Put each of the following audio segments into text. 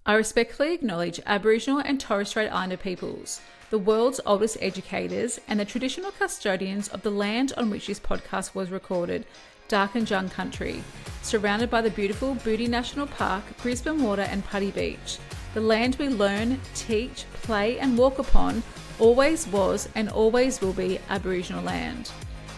I respectfully acknowledge Aboriginal and Torres Strait Islander peoples, the world's oldest educators and the traditional custodians of the land on which this podcast was recorded, Darkin Jung Country, surrounded by the beautiful Booty National Park, Brisbane Water and Putty Beach. The land we learn, teach, play and walk upon always was and always will be Aboriginal land.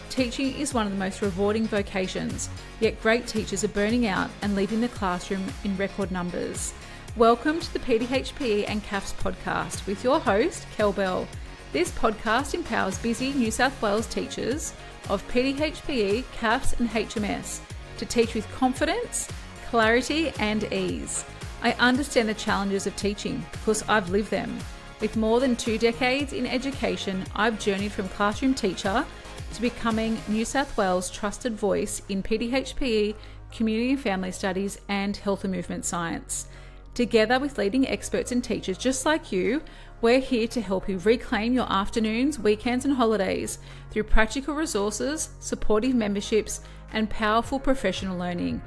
Teaching is one of the most rewarding vocations, yet great teachers are burning out and leaving the classroom in record numbers. Welcome to the PDHPE and CAFS podcast with your host, Kel Bell. This podcast empowers busy New South Wales teachers of PDHPE, CAFS and HMS to teach with confidence, clarity and ease. I understand the challenges of teaching because I've lived them. With more than 2 decades in education, I've journeyed from classroom teacher to becoming New South Wales' trusted voice in PDHPE, community and family studies and health and movement science. Together with leading experts and teachers just like you, we're here to help you reclaim your afternoons, weekends and holidays through practical resources, supportive memberships and powerful professional learning.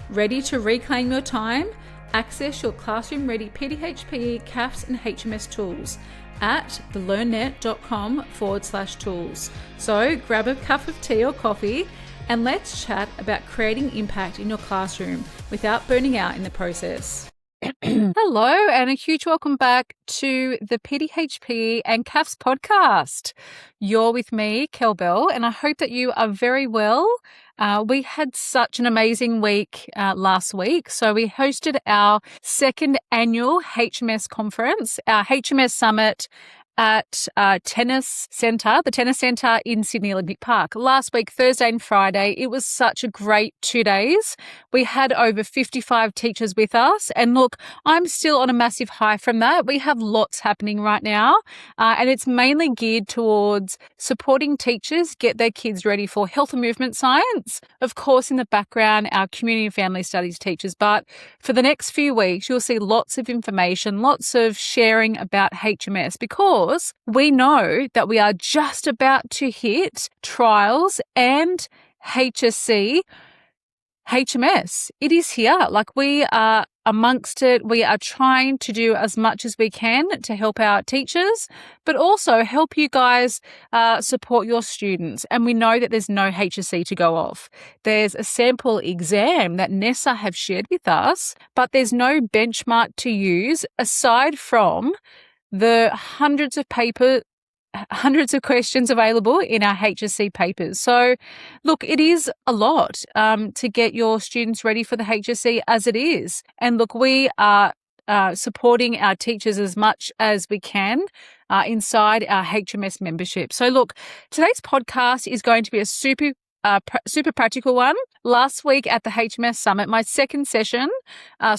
Ready to reclaim your time? Access your classroom-ready PDHPE, CAFS and HMS tools at thelearnnet.com/tools. So grab a cup of tea or coffee and let's chat about creating impact in your classroom without burning out in the process. Hello, and a huge welcome back to the PDHPE and CAFS podcast. You're with me, Kel Bell, and I hope that you are very well. We had such an amazing week last week. So we hosted our second annual HMS conference, our HMS Summit at the Tennis Centre in Sydney Olympic Park. Last week, Thursday and Friday, it was such a great 2 days. We had over 55 teachers with us. And look, I'm still on a massive high from that. We have lots happening right now. And it's mainly geared towards supporting teachers get their kids ready for health and movement science. Of course, in the background, our community and family studies teachers. But for the next few weeks, you'll see lots of information, lots of sharing about HMS because we know that we are just about to hit trials and HSC, HMS. It is here. Like, we are amongst it. We are trying to do as much as we can to help our teachers, but also help you guys support your students. And we know that there's no HSC to go off. There's a sample exam that NESA have shared with us, but there's no benchmark to use aside from the hundreds of questions available in our HSC papers. So look, it is a lot to get your students ready for the HSC as it is. And look, we are supporting our teachers as much as we can inside our HMS membership. So look, today's podcast is going to be a super practical one. Last week at the HMS Summit, my session on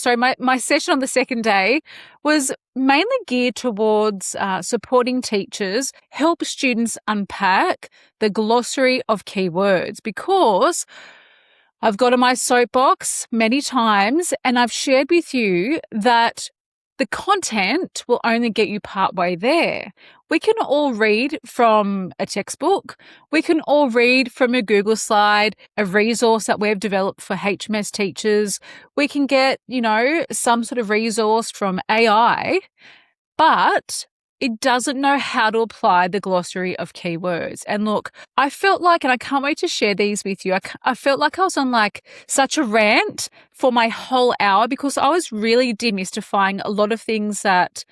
the second day was mainly geared towards supporting teachers, help students unpack the glossary of keywords, because I've got on my soapbox many times and I've shared with you that the content will only get you partway there. We can all read from a textbook. We can all read from a Google slide, a resource that we've developed for HMS teachers. We can get, some sort of resource from AI, but it doesn't know how to apply the glossary of keywords. And look, I felt like, and I can't wait to share these with you, I felt like I was on such a rant for my whole hour because I was really demystifying a lot of things that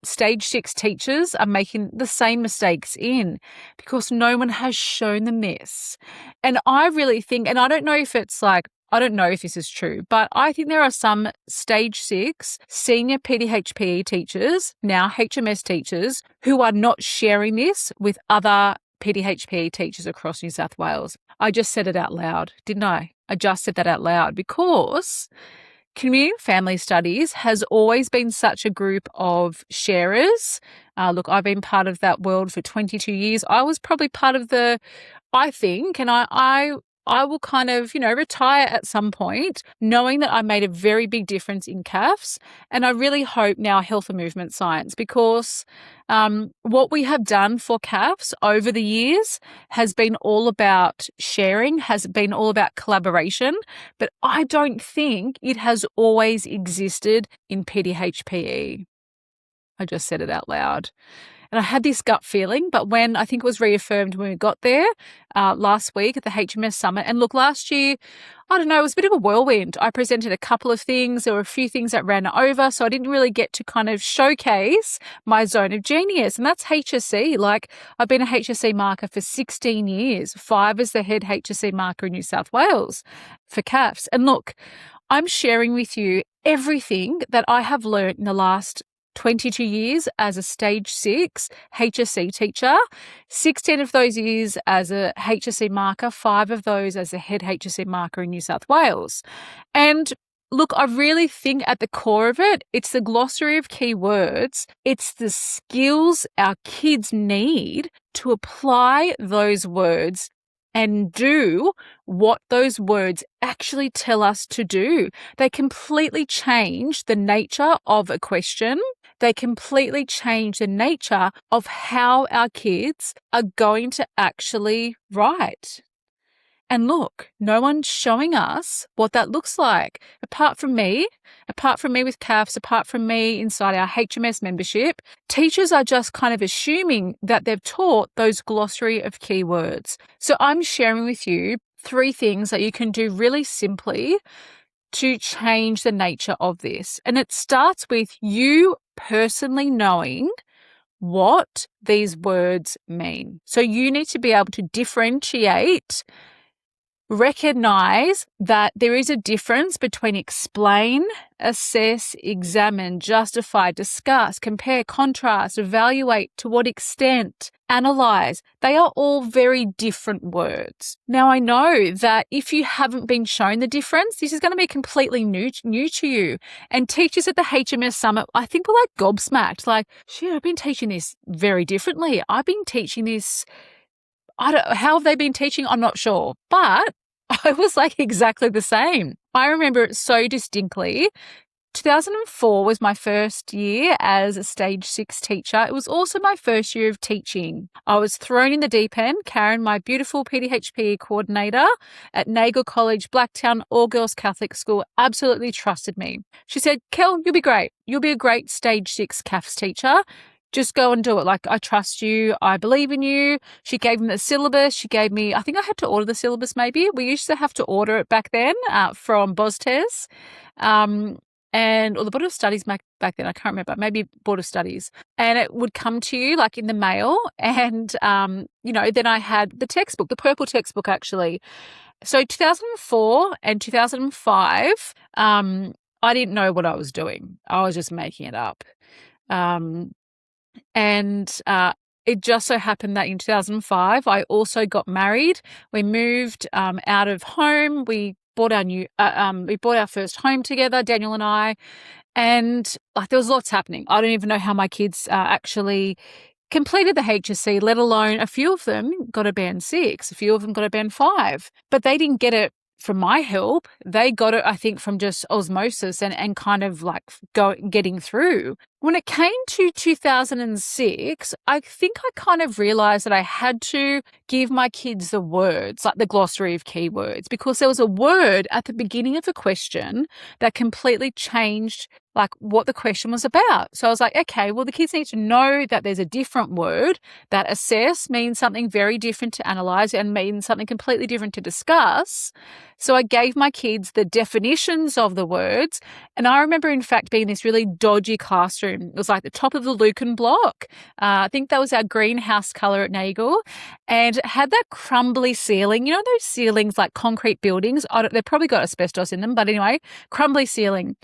stage 6 teachers are making the same mistakes in because no one has shown them this. And I really think, and I don't know if this is true, but I think there are some stage 6 senior PDHPE teachers, now HMS teachers, who are not sharing this with other PDHPE teachers across New South Wales. I just said it out loud, didn't I? I just said that out loud because community and family studies has always been such a group of sharers. Look, I've been part of that world for 22 years. I was probably part of I I will kind of, retire at some point knowing that I made a very big difference in CAFS. And I really hope now health and movement science, because what we have done for CAFS over the years has been all about sharing, has been all about collaboration, but I don't think it has always existed in PDHPE. I just said it out loud. And I had this gut feeling, but when I think it was reaffirmed when we got there last week at the HMS Summit. And look, last year, I don't know, it was a bit of a whirlwind. I presented a couple of things. There were a few things that ran over, so I didn't really get to kind of showcase my zone of genius. And that's HSC. Like, I've been a HSC marker for 16 years, 5 as the head HSC marker in New South Wales for CAFS. And look, I'm sharing with you everything that I have learned in the last 22 years as a stage 6 HSC teacher, 16 of those years as a HSC marker, 5 of those as a head HSC marker in New South Wales. And look, I really think at the core of it, it's the glossary of keywords. It's the skills our kids need to apply those words and do what those words actually tell us to do. They completely change the nature of a question. They completely change the nature of how our kids are going to actually write. And look, no one's showing us what that looks like. Apart from me with CAFS, apart from me inside our HMS membership, teachers are just kind of assuming that they've taught those glossary of keywords. So I'm sharing with you 3 things that you can do really simply to change the nature of this. And it starts with you personally knowing what these words mean. So you need to be able to differentiate, recognize that there is a difference between explain, assess, examine, justify, discuss, compare, contrast, evaluate, to what extent, analyze. They are all very different words. Now, I know that if you haven't been shown the difference, this is going to be completely new to you. And teachers at the HMS Summit, I think, were like gobsmacked. Like, shit, I've been teaching this very differently. I've been teaching this, how have they been teaching? I'm not sure. But I was like exactly the same. I remember it so distinctly. 2004 was my first year as a stage 6 teacher. It was also my first year of teaching. I was thrown in the deep end. Karen, my beautiful PDHPE coordinator at Nagle College, Blacktown, all-girls Catholic school, absolutely trusted me. She said, Kel, you'll be great. You'll be a great stage 6 CAFS teacher. Just go and do it. Like, I trust you. I believe in you. She gave me the syllabus. She gave me, I think I had to order the syllabus maybe. We used to have to order it back then from BOSTES. Or the Board of Studies back then, I can't remember, maybe Board of Studies. And it would come to you like in the mail. And, then I had the textbook, the purple textbook actually. So 2004 and 2005, I didn't know what I was doing. I was just making it up. It just so happened that in 2005, I also got married. We moved out of home. We bought our first home together, Daniel and I, and like there was lots happening. I don't even know how my kids actually completed the HSC, let alone a few of them got a band 6, a few of them got a band 5, but they didn't get it from my help. They got it, I think, from just osmosis and kind of like getting through. When it came to 2006, I think I kind of realized that I had to give my kids the words, like the glossary of keywords, because there was a word at the beginning of a question that completely changed like what the question was about. So I was like, okay, well, the kids need to know that there's a different word, that assess means something very different to analyze and means something completely different to discuss. So I gave my kids the definitions of the words. And I remember, in fact, being this really dodgy classroom. It was like the top of the Lucan block. I think that was our greenhouse colour at Nagle. And it had that crumbly ceiling. You know those ceilings like concrete buildings? They've probably got asbestos in them. But anyway, crumbly ceiling.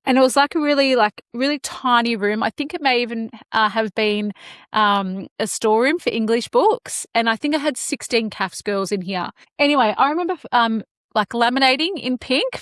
And it was like a really tiny room. I think it may even have been a storeroom for English books. And I think I had 16 CAFS girls in here. Anyway, I remember like laminating in pink.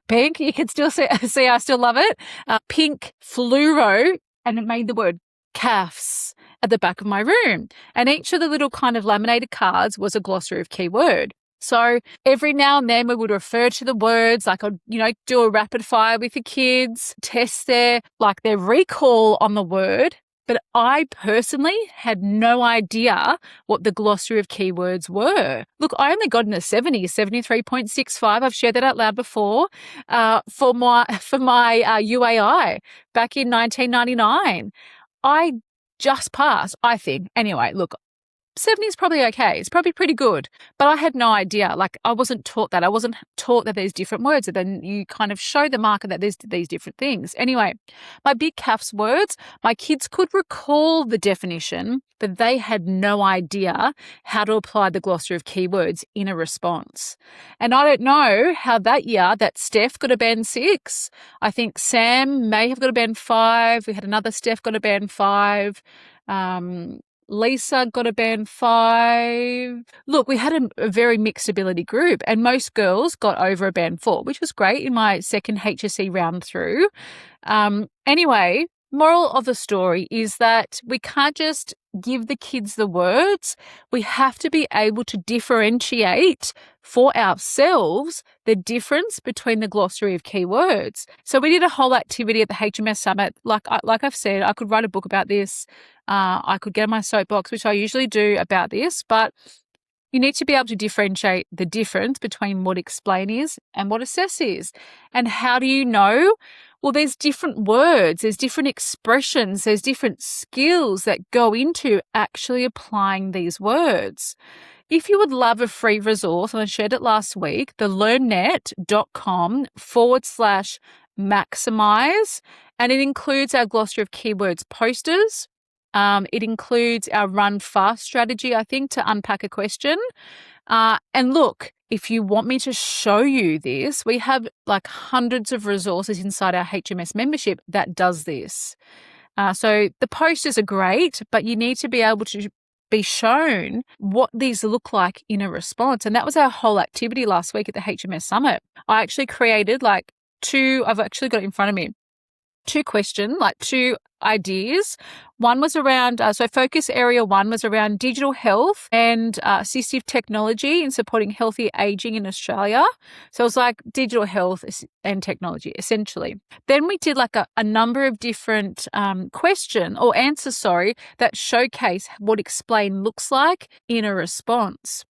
Pink, you can still see I still love it. Pink fluoro, and it made the word CAFS at the back of my room. And each of the little kind of laminated cards was a glossary of keyword. So every now and then we would refer to the words, like I'd, do a rapid fire with the kids, test their recall on the word. But I personally had no idea what the glossary of keywords were. Look, I only got in a 73.65. I've shared that out loud before, for my UAI back in 1999. I just passed, I think. Anyway, look, 70 is probably okay. It's probably pretty good. But I had no idea. Like, I wasn't taught that. I wasn't taught that there's different words. And then you kind of show the marker that there's these different things. Anyway, my big CAFS words, my kids could recall the definition, but they had no idea how to apply the glossary of keywords in a response. And I don't know how that year that Steph got a band 6. I think Sam may have got a band 5. We had another Steph got a band 5. Lisa got a band 5. Look, we had a very mixed ability group, and most girls got over a band 4, which was great in my second HSC round through. Anyway, moral of the story is that we can't just give the kids the words. We have to be able to differentiate for ourselves the difference between the glossary of keywords. So we did a whole activity at the HMS Summit. Like I've said, I could write a book about this. I could get on my soapbox, which I usually do about this, but you need to be able to differentiate the difference between what explain is and what assess is. And how do you know? Well, there's different words, there's different expressions, there's different skills that go into actually applying these words. If you would love a free resource, and I shared it last week, the learnnet.com/maximize, and it includes our glossary of keywords posters. It includes our run fast strategy, I think, to unpack a question. And look, if you want me to show you this, we have like hundreds of resources inside our HMS membership that does this. So the posters are great, but you need to be able to be shown what these look like in a response. And that was our whole activity last week at the HMS Summit. I actually created I've actually got it in front of me, 2 questions, 2 ideas. One was around, focus area 1 was around digital health and assistive technology in supporting healthy aging in Australia. So it was like digital health and technology, essentially. Then we did a number of different answers, that showcase what explain looks like in a response.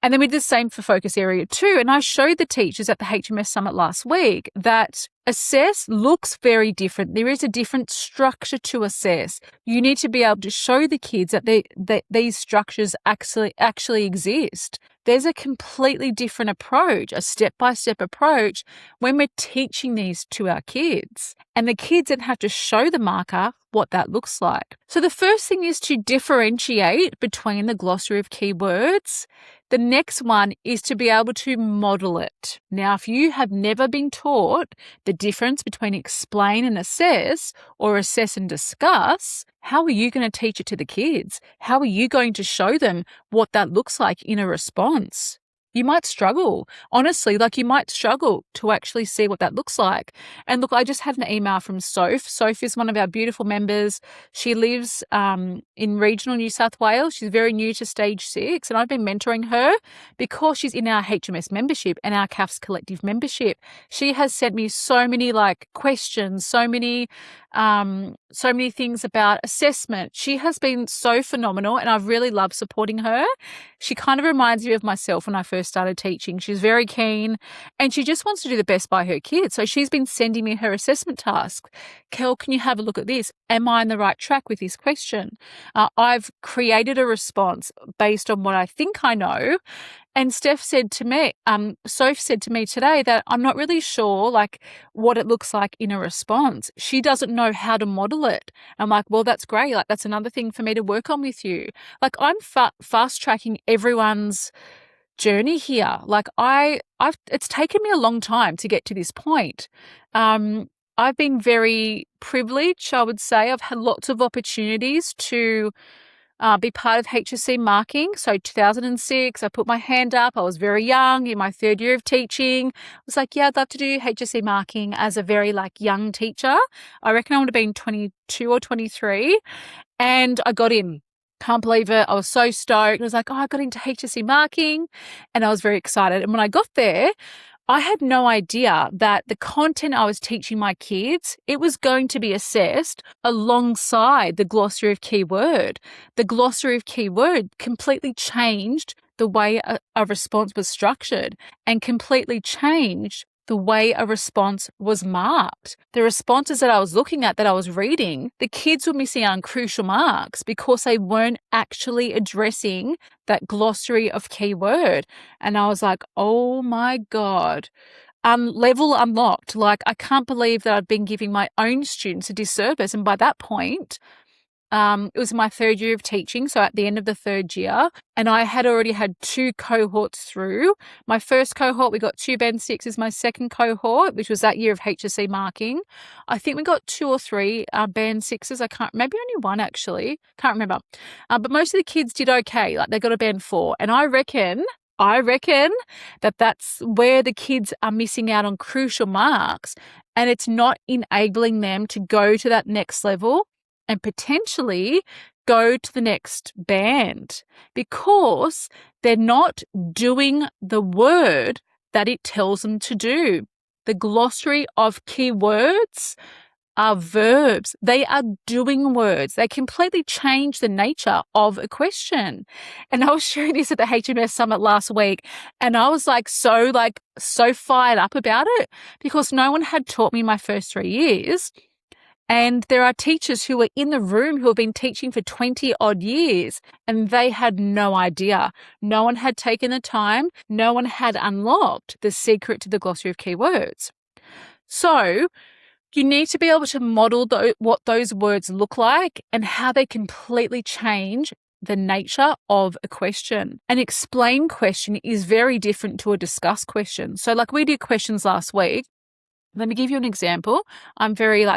And then we did the same for focus area 2. And I showed the teachers at the HMS Summit last week that assess looks very different. There is a different structure to assess. You need to be able to show the kids that these structures actually exist. There's a completely different approach, a step-by-step approach when we're teaching these to our kids. And the kids then have to show the marker what that looks like. So the first thing is to differentiate between the glossary of keywords. The next one is to be able to model it. Now, if you have never been taught the difference between explain and assess, or assess and discuss, how are you going to teach it to the kids? How are you going to show them what that looks like in a response? You might struggle. Honestly, you might struggle to actually see what that looks like. And look, I just had an email from Soph. Soph is one of our beautiful members. She lives in regional New South Wales. She's very new to stage 6, and I've been mentoring her because she's in our HMS membership and our CAFS collective membership. She has sent me so many questions, so many things about assessment. She has been so phenomenal, and I've really loved supporting her. She kind of reminds me of myself when I first started teaching. She's very keen, and she just wants to do the best by her kids. So she's been sending me her assessment tasks. Kel, can you have a look at this? Am I on the right track with this question? I've created a response based on what I think I know. And Soph said to me today that I'm not really sure what it looks like in a response. She doesn't know how to model it. I'm like, well, that's great. That's another thing for me to work on with you. I'm fast tracking everyone's journey here. It's taken me a long time to get to this point. I've been very privileged, I would say. I've had lots of opportunities to be part of HSC marking. So 2006, I put my hand up. I was very young in my 3rd year of teaching. I was like, yeah, I'd love to do HSC marking as a very young teacher. I reckon I would have been 22 or 23, and I got in. Can't believe it. I was so stoked. I was like, oh, I got into HSC marking and I was very excited. And when I got there, I had no idea that the content I was teaching my kids, it was going to be assessed alongside the glossary of keyword. The glossary of keyword completely changed the way a response was structured and completely changed the way a response was marked. The responses that I was looking at, that I was reading, the kids were missing out on crucial marks because they weren't actually addressing that glossary of keyword. And I was like, oh my God, level unlocked. Like, I can't believe that I've been giving my own students a disservice. And by that point, it was my third year of teaching, so at the end of the third year, and I had already had 2 cohorts through. My first cohort, we got 2 Band 6s. My second cohort, which was that year of HSC marking, I think we got 2 or 3 Band 6s. Maybe only 1 actually. Can't remember. But most of the kids did okay. Like, they got a Band 4. And I reckon that that's where the kids are missing out on crucial marks, and it's not enabling them to go to that next level and potentially go to the next band because they're not doing the word that it tells them to do. The glossary of keywords are verbs. They are doing words. They completely change the nature of a question. And I was sharing this at the HMS Summit last week, and I was so fired up about it because no one had taught me my first 3 years. And there are teachers who are in the room who have been teaching for 20 odd years, and they had no idea. No one had taken the time. No one had unlocked the secret to the glossary of keywords. So you need to be able to model what those words look like and how they completely change the nature of a question. An explain question is very different to a discuss question. So like we did questions last week. Let me give you an example. I'm very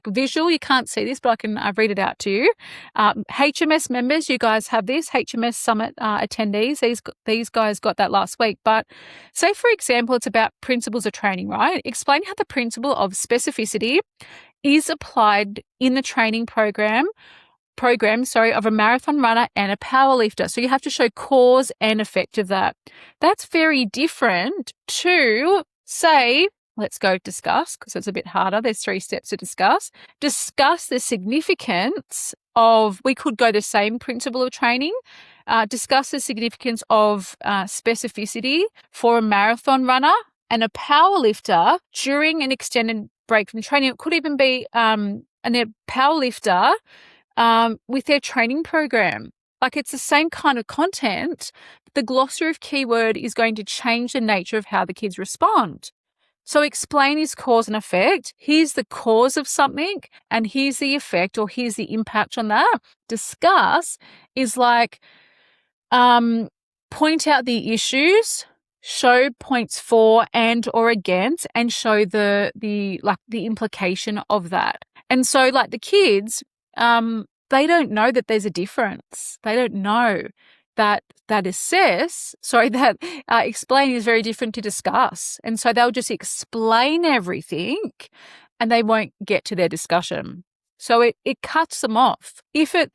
visual. You can't see this, but I read it out to you. HMS members, you guys have this. HMS Summit attendees, these guys got that last week. But say, for example, it's about principles of training, right? Explain how the principle of specificity is applied in the training program of a marathon runner and a powerlifter. So you have to show cause and effect of that. That's very different to, say, let's go discuss, because it's a bit harder. There's 3 steps to discuss. Discuss the significance of, we could go the same principle of training, discuss the significance of specificity for a marathon runner and a powerlifter during an extended break from training. It could even be a powerlifter with their training program. Like, it's the same kind of content. The glossary of keyword is going to change the nature of how the kids respond. So explain is cause and effect. Here's the cause of something and here's the effect, or here's the impact on that. Discuss is like point out the issues, show points for and or against, and show the implication of that. And so like the kids, they don't know that there's a difference. They don't know that explain is very different to discuss. And so they'll just explain everything and they won't get to their discussion. So it cuts them off.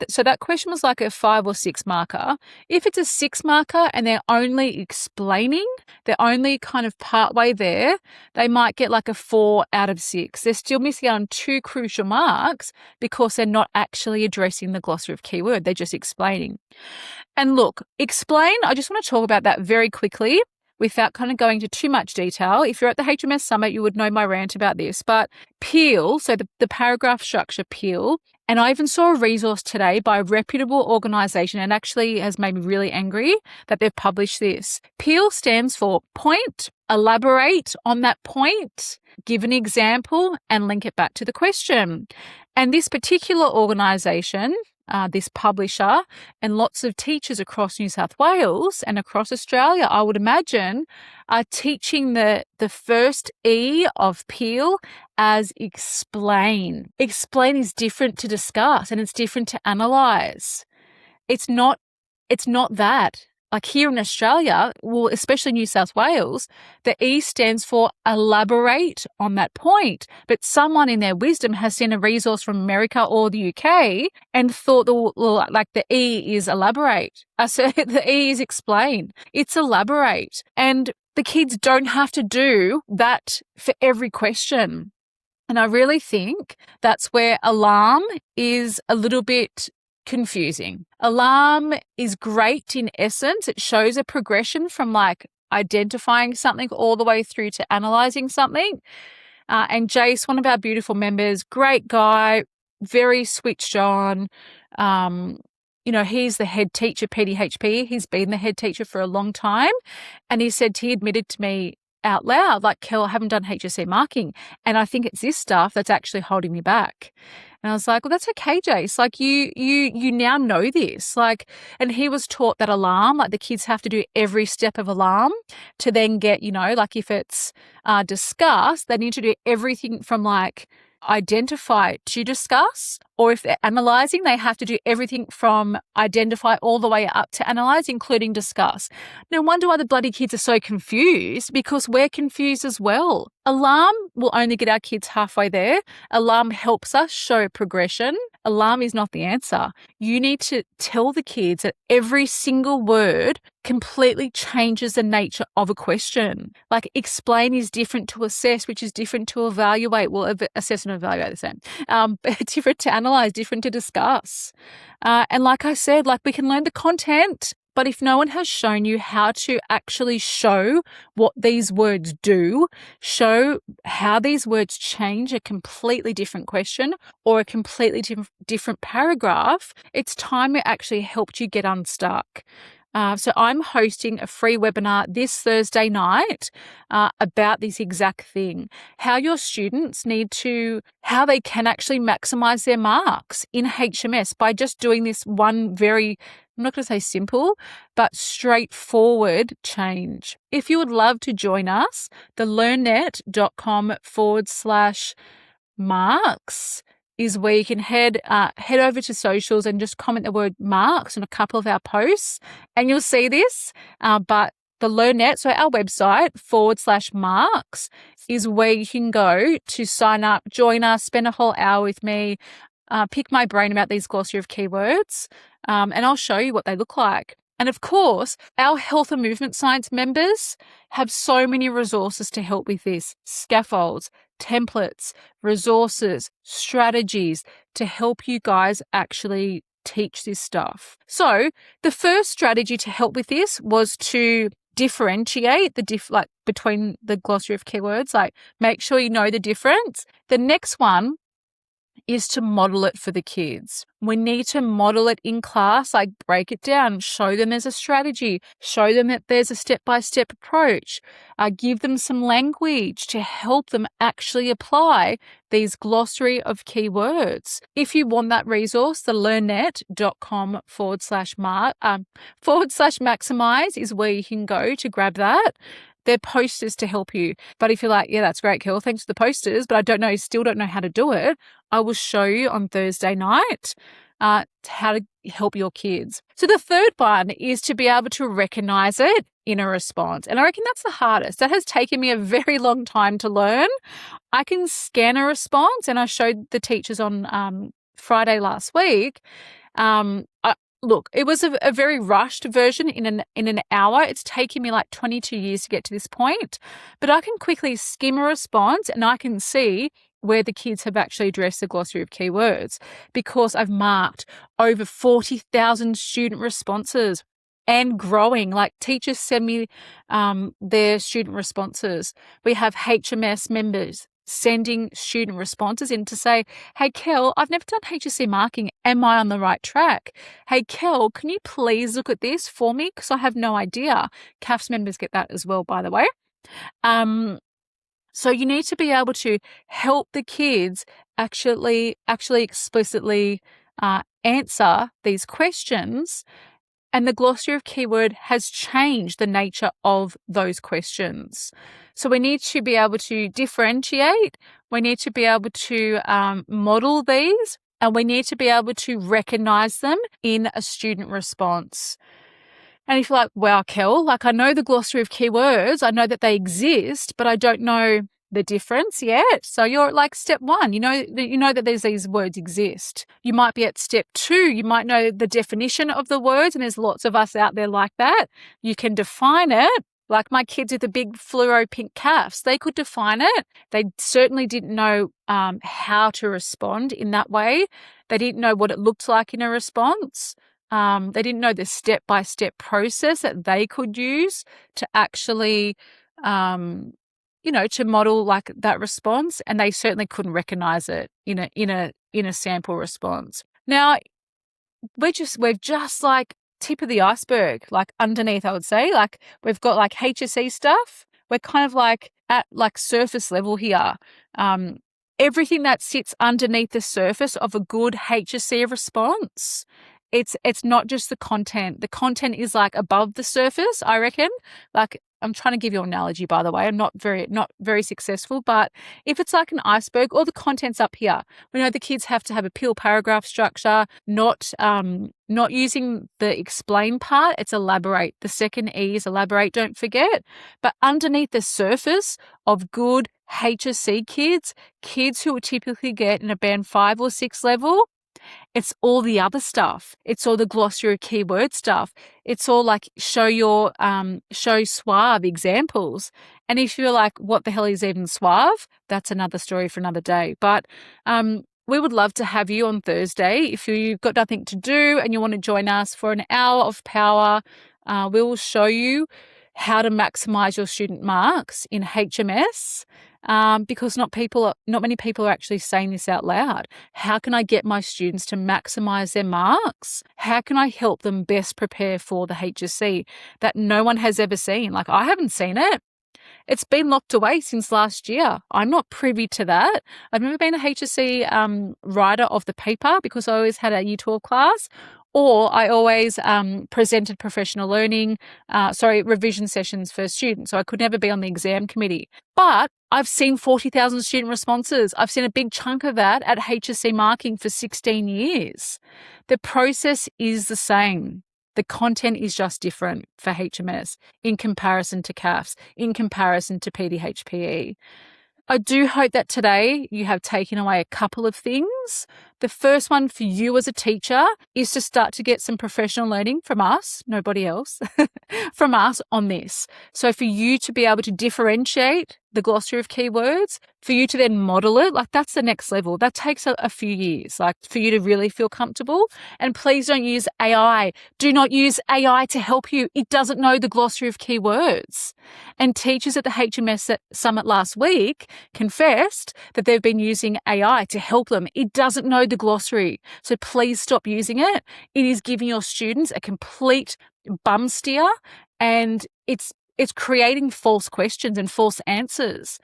So that question was like a 5 or 6 marker. If it's a 6 marker and they're only explaining, they're only kind of partway there, they might get like a 4 out of 6. They're still missing out on 2 crucial marks because they're not actually addressing the glossary of keyword. They're just explaining. And look, explain, I just want to talk about that very quickly without kind of going into too much detail. If you're at the HMS Summit, you would know my rant about this. But peel, so the paragraph structure peel, and I even saw a resource today by a reputable organisation, and actually has made me really angry that they've published this. Peel stands for point, elaborate on that point, give an example, and link it back to the question. And this particular organisation, this publisher, and lots of teachers across New South Wales and across Australia, I would imagine, are teaching the first E of peel as explain. Explain is different to discuss, and it's different to analyse. It's not that. like here in Australia, well, especially New South Wales, the E stands for elaborate on that point. But someone in their wisdom has seen a resource from America or the UK and thought the E is elaborate. So the E is explain. It's elaborate. And the kids don't have to do that for every question. And I really think that's where alarm is a little bit confusing. Alarm is great in essence. It shows a progression from like identifying something all the way through to analysing something. And Jace, one of our beautiful members, great guy, very switched on. He's the head teacher, PDHP. He's been the head teacher for a long time. And he admitted to me out loud, like, Kel, I haven't done HSC marking. And I think it's this stuff that's actually holding me back. And I was like, well, that's okay, Jace. Like you now know this. Like, and he was taught that alarm, like the kids have to do every step of alarm to then get, like if it's discuss, they need to do everything from like identify to discuss, or if they're analysing, they have to do everything from identify all the way up to analyse, including discuss. No wonder why the bloody kids are so confused, because we're confused as well. Alarm will only get our kids halfway there. Alarm helps us show progression. Alarm is not the answer. You need to tell the kids that every single word completely changes the nature of a question. Like explain is different to assess, which is different to evaluate. Well, assess and evaluate the same. Different to analyze, different to discuss. And like I said, like we can learn the content, but if no one has shown you how to actually show what these words do, show how these words change a completely different question or a completely different paragraph, it's time it actually helped you get unstuck. So I'm hosting a free webinar this Thursday night about this exact thing, how your students how they can actually maximize their marks in HMS by just doing this one very, I'm not going to say simple, but straightforward change. If you would love to join us, the learnnet.com/marks is where you can head over to socials and just comment the word marks on a couple of our posts, and you'll see this. But the LearnNet, so our website /marks is where you can go to sign up, join us, spend a whole hour with me, pick my brain about these glossary of keywords, and I'll show you what they look like. And of course, our health and movement science members have so many resources to help with this. Scaffolds, templates, resources, strategies to help you guys actually teach this stuff. So the first strategy to help with this was to differentiate between the glossary of keywords, like make sure you know the difference. The next one is to model it for the kids. We need to model it in class, like break it down, show them there's a strategy, show them that there's a step-by-step approach, give them some language to help them actually apply these glossary of keywords. If you want that resource, the learnnet.com/maximize is where you can go to grab that. They're posters to help you. But if you're like, yeah, that's great, Kel, thanks for the posters, but I still don't know how to do it, I will show you on Thursday night how to help your kids. So the third one is to be able to recognize it in a response. And I reckon that's the hardest. That has taken me a very long time to learn. I can scan a response, and I showed the teachers on Friday last week. Look, it was a very rushed version in an hour. It's taken me like 22 years to get to this point, but I can quickly skim a response and I can see where the kids have actually addressed the glossary of keywords because I've marked over 40,000 student responses and growing. Like teachers send me their student responses. We have HMS members sending student responses in to say, hey, Kel, I've never done HSC marking. Am I on the right track? Hey, Kel, can you please look at this for me? Because I have no idea. CAFS members get that as well, by the way. So you need to be able to help the kids actually explicitly answer these questions. And the glossary of keyword has changed the nature of those questions. So we need to be able to differentiate. We need to be able to model these, and we need to be able to recognize them in a student response. And if you're like, wow, Kel, like I know the glossary of keywords, I know that they exist, but I don't know the difference yet. So you're at like step 1, you know that these words exist. You might be at step 2, you might know the definition of the words, and there's lots of us out there like that. You can define it. Like my kids with the big fluoro pink calves, they could define it. They certainly didn't know how to respond in that way. They didn't know what it looked like in a response. They didn't know the step-by-step process that they could use to actually, to model like that response, and they certainly couldn't recognize it in a sample response. Now, we're just like tip of the iceberg, like underneath, I would say. Like we've got like HSE stuff. We're kind of like at like surface level here. Everything that sits underneath the surface of a good HSE response. It's not just the content. The content is like above the surface, I reckon. Like I'm trying to give you an analogy, by the way. I'm not very successful, but if it's like an iceberg, all the content's up here. We know the kids have to have a peel paragraph structure, not using the explain part. It's elaborate. The second E is elaborate, don't forget. But underneath the surface of good HSC kids who will typically get in a band 5 or 6 level, it's all the other stuff. It's all the glossary of keyword stuff. It's all like show suave examples. And if you're like, what the hell is even suave? That's another story for another day. But we would love to have you on Thursday. If you've got nothing to do and you want to join us for an hour of power, we will show you how to maximize your student marks in HMS. Because not many people are actually saying this out loud. How can I get my students to maximize their marks? How can I help them best prepare for the HSC that no one has ever seen? Like I haven't seen it. It's been locked away since last year. I'm not privy to that. I've never been a HSC writer of the paper because I always had a Year 12 class, or I always presented professional learning, revision sessions for students. So I could never be on the exam committee. But I've seen 40,000 student responses. I've seen a big chunk of that at HSC marking for 16 years. The process is the same. The content is just different for HMS in comparison to CAFS, in comparison to PDHPE. I do hope that today you have taken away a couple of things. The first one for you as a teacher is to start to get some professional learning from us, nobody else, from us on this. So for you to be able to differentiate the glossary of keywords, for you to then model it, like that's the next level. That takes a few years, like for you to really feel comfortable. And please don't use AI. Do not use AI to help you. It doesn't know the glossary of keywords. And teachers at the HMS Summit last week confessed that they've been using AI to help them. It doesn't know the glossary. So please stop using it. It is giving your students a complete bum steer, and it's creating false questions and false answers.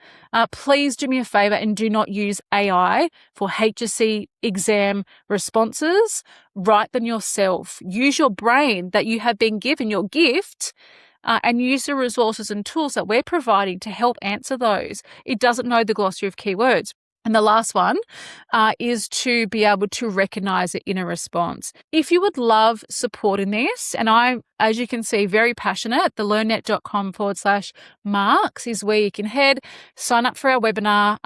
Please do me a favor and do not use AI for HSC exam responses. Write them yourself. Use your brain that you have been given, your gift, and use the resources and tools that we're providing to help answer those. It doesn't know the glossary of keywords. And the last one is to be able to recognize it in a response. If you would love support in this, and I'm, as you can see, very passionate, the learnnet.com/marks is where you can head, sign up for our webinar.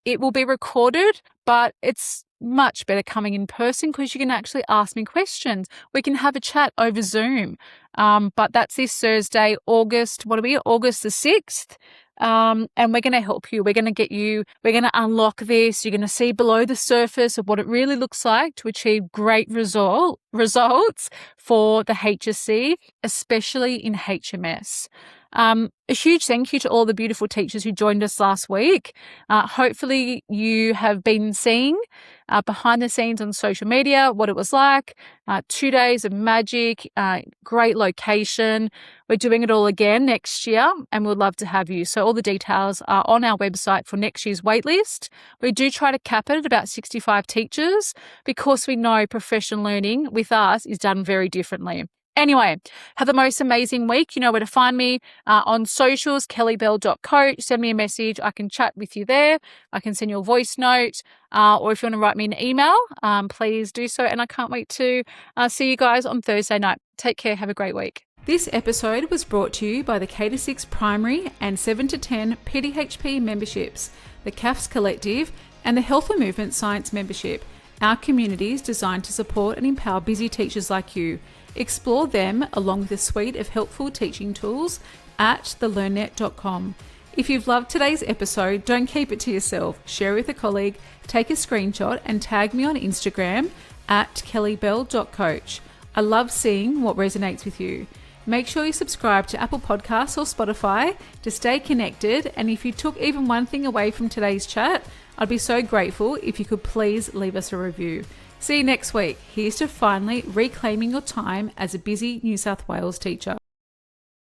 It will be recorded, but it's much better coming in person because you can actually ask me questions. We can have a chat over Zoom. But that's this Thursday, August the 6th. And we're going to help you. We're going to unlock this. You're going to see below the surface of what it really looks like to achieve great results for the HSC, especially in HMS. A huge thank you to all the beautiful teachers who joined us last week. Hopefully you have been seeing behind the scenes on social media what it was like. 2 days of magic, great location. We're doing it all again next year and we'd love to have you. So all the details are on our website for next year's waitlist. We do try to cap it at about 65 teachers because we know professional learning with us is done very differently. Anyway, have the most amazing week. You know where to find me on socials, kellybell.coach. Send me a message. I can chat with you there. I can send you a voice note. Or if you want to write me an email, please do so. And I can't wait to see you guys on Thursday night. Take care. Have a great week. This episode was brought to you by the K-6 Primary and 7-10 PDHP memberships, the CAFS Collective, and the Health and Movement Science membership. Our community is designed to support and empower busy teachers like you. Explore them along with a suite of helpful teaching tools at thelearnnet.com. If you've loved today's episode, don't keep it to yourself. Share it with a colleague, take a screenshot and tag me on Instagram at kellybell.coach. I love seeing what resonates with you. Make sure you subscribe to Apple Podcasts or Spotify to stay connected. And if you took even one thing away from today's chat, I'd be so grateful if you could please leave us a review. See you next week. Here's to finally reclaiming your time as a busy New South Wales teacher.